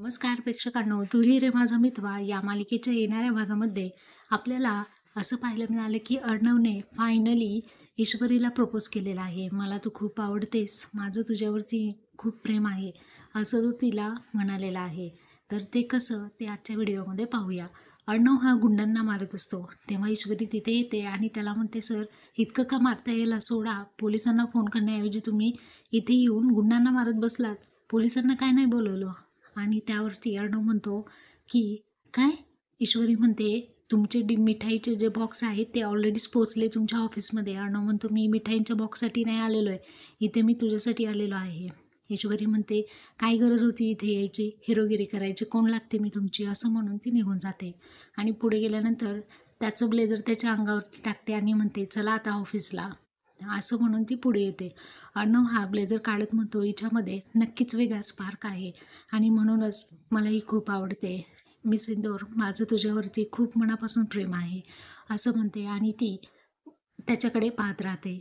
नमस्कार प्रेक्षकांनो, तूही रे माझा मितवा या मालिकेच्या येणाऱ्या भागामध्ये आपल्याला असं पाहायला मिळालं की अर्णवने फायनली ईश्वरीला प्रपोज केलेला आहे. मला तू खूप आवडतेस, माझं तुझ्यावरती खूप प्रेम आहे, असं तो तिला म्हणालेला आहे. तर ते कसं ते आजच्या व्हिडिओमध्ये पाहूया. अर्णव हा गुंडांना मारत असतो तेव्हा ईश्वरी तिथे येते आणि त्याला म्हणते, सर इतकं का मारता येईल, सोडा, पोलिसांना फोन करण्याऐवजी तुम्ही इथे येऊन गुंडांना मारत बसलात, पोलिसांना काय नाही बोलवलं. आणि त्यावरती अर्णव म्हणतो की काय. ईश्वरी म्हणते, तुमचे मिठाईचे जे बॉक्स आहेत ते ऑलरेडीच पोचले तुमच्या ऑफिसमध्ये. अर्णव म्हणतो, मी मिठाईंच्या बॉक्ससाठी नाही आलेलो आहे, इथे मी तुझ्यासाठी आलेलो आहे. ईश्वरी म्हणते, काय गरज होती इथे यायची, हिरोगिरी करायची, कोण लागते मी तुमची, असं म्हणून ती निघून जाते. आणि पुढे गेल्यानंतर त्याचं ब्लेझर त्याच्या अंगावरती टाकते आणि म्हणते, चला आता ऑफिसला, असं म्हणून ती पुढे येते. अर्णव हा ब्लेझर काढत म्हणतो, हिच्यामध्ये नक्कीच वेगळा स्पार्क आहे आणि म्हणूनच मला ही खूप आवडते. मिस इंदोर, माझं तुझ्यावरती खूप मनापासून प्रेम आहे, असं म्हणते आणि ती त्याच्याकडे पाहत राहते.